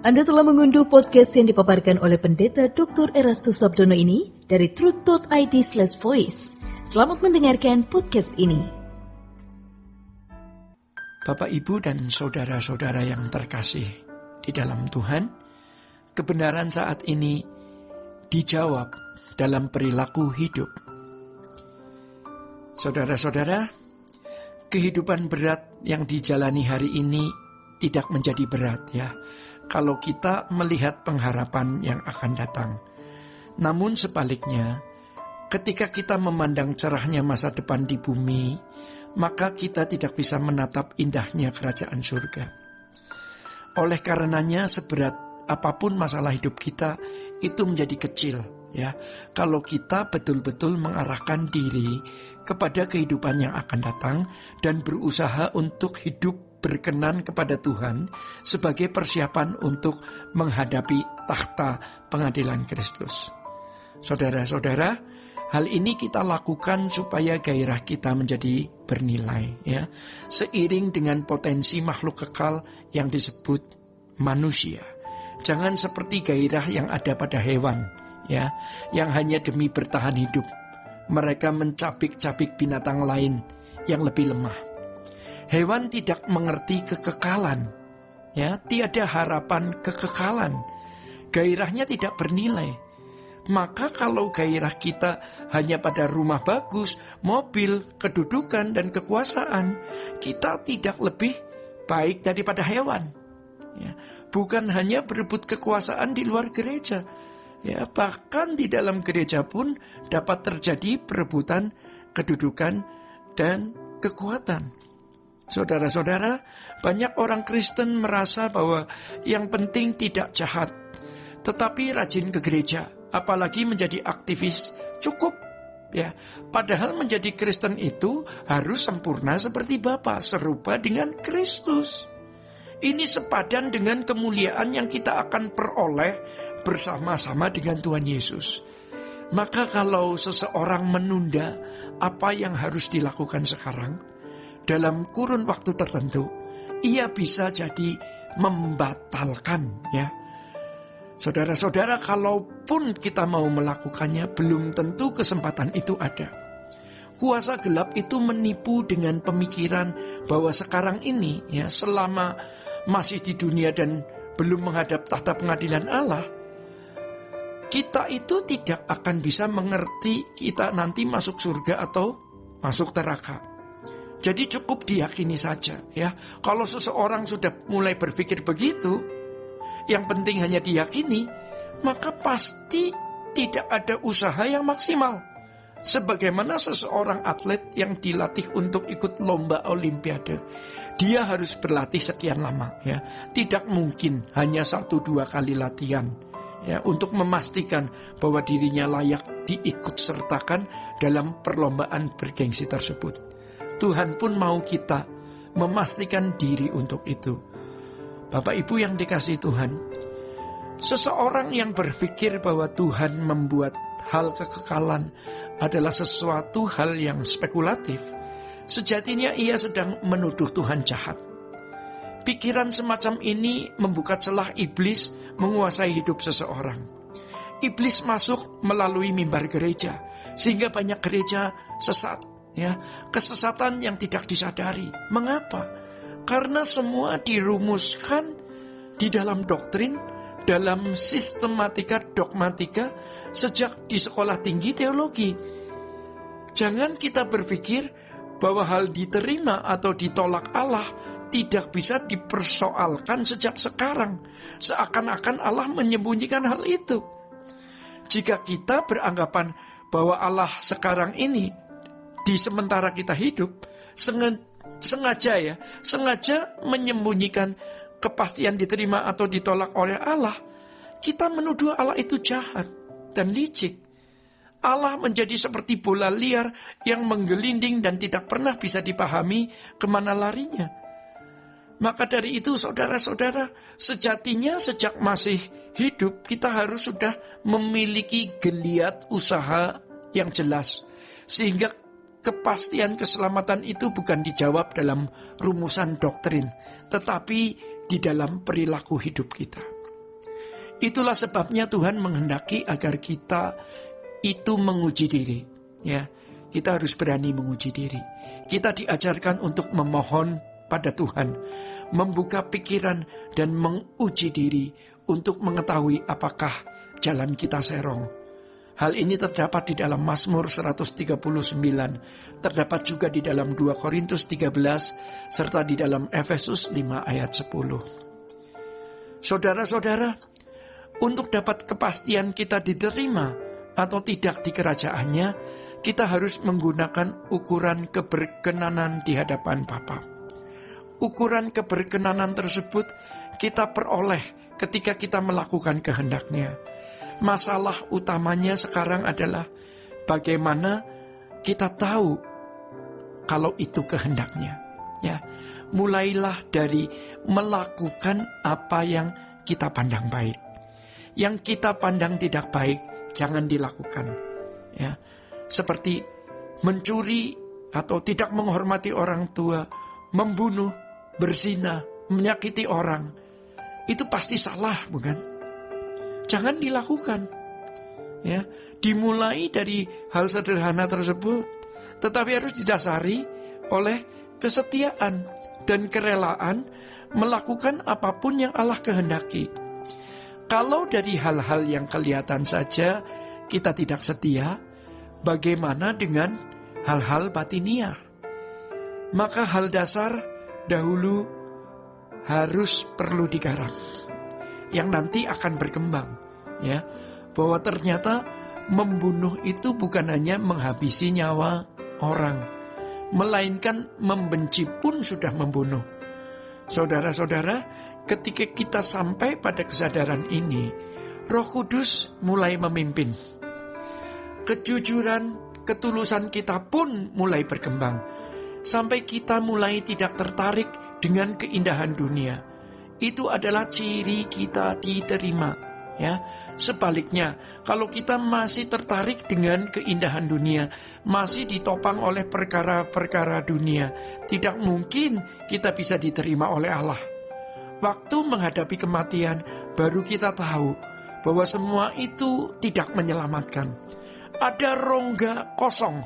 Anda telah mengunduh podcast yang dipaparkan oleh Pendeta Dr. Erastus Sabdono ini dari truth.id/voice. Selamat mendengarkan podcast ini. Bapak, Ibu, dan saudara-saudara yang terkasih di dalam Tuhan, kebenaran saat ini dijawab dalam perilaku hidup. Saudara-saudara, kehidupan berat yang dijalani hari ini tidak menjadi berat ya, kalau kita melihat pengharapan yang akan datang. Namun sebaliknya, ketika kita memandang cerahnya masa depan di bumi, maka kita tidak bisa menatap indahnya kerajaan surga. Oleh karenanya, seberat apapun masalah hidup kita, itu menjadi kecil ya, kalau kita betul-betul mengarahkan diri kepada kehidupan yang akan datang dan berusaha untuk hidup berkenan kepada Tuhan sebagai persiapan untuk menghadapi takhta pengadilan Kristus. Saudara-saudara, hal ini kita lakukan supaya gairah kita menjadi bernilai ya, seiring dengan potensi makhluk kekal yang disebut manusia. Jangan seperti gairah yang ada pada hewan ya, yang hanya demi bertahan hidup mereka mencabik-cabik binatang lain yang lebih lemah. Hewan tidak mengerti kekekalan ya, tiada harapan kekekalan. Gairahnya tidak bernilai. Maka kalau gairah kita hanya pada rumah bagus, mobil, kedudukan, dan kekuasaan, kita tidak lebih baik daripada hewan ya. Bukan hanya berebut kekuasaan di luar gereja ya, bahkan di dalam gereja pun dapat terjadi perebutan kedudukan dan kekuatan. Saudara-saudara, banyak orang Kristen merasa bahwa yang penting tidak jahat, tetapi rajin ke gereja, apalagi menjadi aktivis cukup ya. Padahal menjadi Kristen itu harus sempurna seperti Bapa, serupa dengan Kristus. Ini sepadan dengan kemuliaan yang kita akan peroleh bersama-sama dengan Tuhan Yesus. Maka kalau seseorang menunda apa yang harus dilakukan sekarang, dalam kurun waktu tertentu, ia bisa jadi membatalkan ya. Saudara-saudara, kalaupun kita mau melakukannya, belum tentu kesempatan itu ada. Kuasa gelap itu menipu dengan pemikiran bahwa sekarang ini ya, selama masih di dunia dan belum menghadap tahta pengadilan Allah, kita itu tidak akan bisa mengerti kita nanti masuk surga atau masuk neraka. Jadi cukup diyakini saja ya. Kalau seseorang sudah mulai berpikir begitu, yang penting hanya diyakini, maka pasti tidak ada usaha yang maksimal. Sebagaimana seseorang atlet yang dilatih untuk ikut lomba olimpiade, dia harus berlatih sekian lama ya. Tidak mungkin hanya 1-2 kali latihan ya, untuk memastikan bahwa dirinya layak diikut sertakan dalam perlombaan bergengsi tersebut. Tuhan pun mau kita memastikan diri untuk itu. Bapak Ibu yang dikasihi Tuhan, seseorang yang berpikir bahwa Tuhan membuat hal kekekalan adalah sesuatu hal yang spekulatif, sejatinya ia sedang menuduh Tuhan jahat. Pikiran semacam ini membuka celah iblis menguasai hidup seseorang. Iblis masuk melalui mimbar gereja, sehingga banyak gereja sesat ya, kesesatan yang tidak disadari. Mengapa? Karena semua dirumuskan di dalam doktrin, dalam sistematika dogmatika sejak di sekolah tinggi teologi. Jangan kita berpikir bahwa hal diterima atau ditolak Allah tidak bisa dipersoalkan sejak sekarang, seakan-akan Allah menyembunyikan hal itu. Jika kita beranggapan bahwa Allah sekarang ini di sementara kita hidup sengaja menyembunyikan kepastian diterima atau ditolak oleh Allah, kita menuduh Allah itu jahat dan licik. Allah menjadi seperti bola liar yang menggelinding dan tidak pernah bisa dipahami kemana larinya. Maka dari itu saudara-saudara, sejatinya sejak masih hidup kita harus sudah memiliki geliat usaha yang jelas, sehingga kepastian keselamatan itu bukan dijawab dalam rumusan doktrin, tetapi di dalam perilaku hidup kita. Itulah sebabnya Tuhan menghendaki agar kita itu menguji diri. Ya, kita harus berani menguji diri. Kita diajarkan untuk memohon pada Tuhan, membuka pikiran dan menguji diri untuk mengetahui apakah jalan kita serong. Hal ini terdapat di dalam Mazmur 139, terdapat juga di dalam 2 Korintus 13, serta di dalam Efesus 5 ayat 10. Saudara-saudara, untuk dapat kepastian kita diterima atau tidak di kerajaannya, kita harus menggunakan ukuran keberkenanan di hadapan Bapa. Ukuran keberkenanan tersebut kita peroleh ketika kita melakukan kehendak-Nya. Masalah utamanya sekarang adalah bagaimana kita tahu kalau itu kehendak-Nya. Ya, mulailah dari melakukan apa yang kita pandang baik. Yang kita pandang tidak baik, jangan dilakukan. Ya, seperti mencuri atau tidak menghormati orang tua, membunuh, berzina, menyakiti orang. Itu pasti salah, bukan? Jangan dilakukan. Ya, dimulai dari hal sederhana tersebut, tetapi harus didasari oleh kesetiaan dan kerelaan melakukan apapun yang Allah kehendaki. Kalau dari hal-hal yang kelihatan saja kita tidak setia, bagaimana dengan hal-hal batiniah? Maka hal dasar dahulu harus perlu digarap, yang nanti akan berkembang, ya, bahwa ternyata membunuh itu bukan hanya menghabisi nyawa orang, melainkan membenci pun sudah membunuh. Saudara-saudara, ketika kita sampai pada kesadaran ini, Roh Kudus mulai memimpin. Kejujuran, ketulusan kita pun mulai berkembang, sampai kita mulai tidak tertarik dengan keindahan dunia. Itu adalah ciri kita diterima, ya. Sebaliknya, kalau kita masih tertarik dengan keindahan dunia, masih ditopang oleh perkara-perkara dunia, tidak mungkin kita bisa diterima oleh Allah. Waktu menghadapi kematian, baru kita tahu bahwa semua itu tidak menyelamatkan. Ada rongga kosong,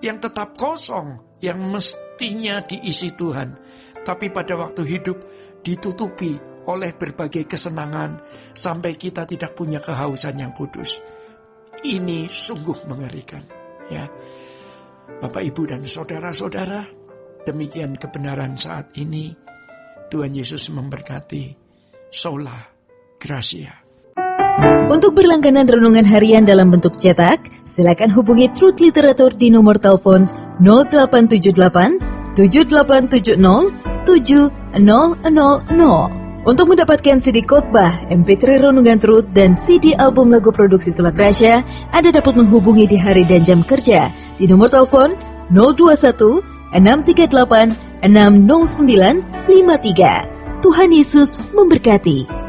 yang tetap kosong, yang mestinya diisi Tuhan, tapi pada waktu hidup ditutupi oleh berbagai kesenangan sampai kita tidak punya kehausan yang kudus. Ini sungguh mengerikan, ya. Bapak, Ibu, dan saudara-saudara, demikian kebenaran saat ini. Tuhan Yesus memberkati. Sola Gracia. Untuk berlangganan renungan harian dalam bentuk cetak, silakan hubungi Truth Literatur di nomor telepon 0878 7870 7000. Untuk mendapatkan CD khotbah, MP3 renungan Truth, dan CD album lagu produksi Sola Gracia, Anda dapat menghubungi di hari dan jam kerja di nomor telepon 021 638 60953. Tuhan Yesus memberkati.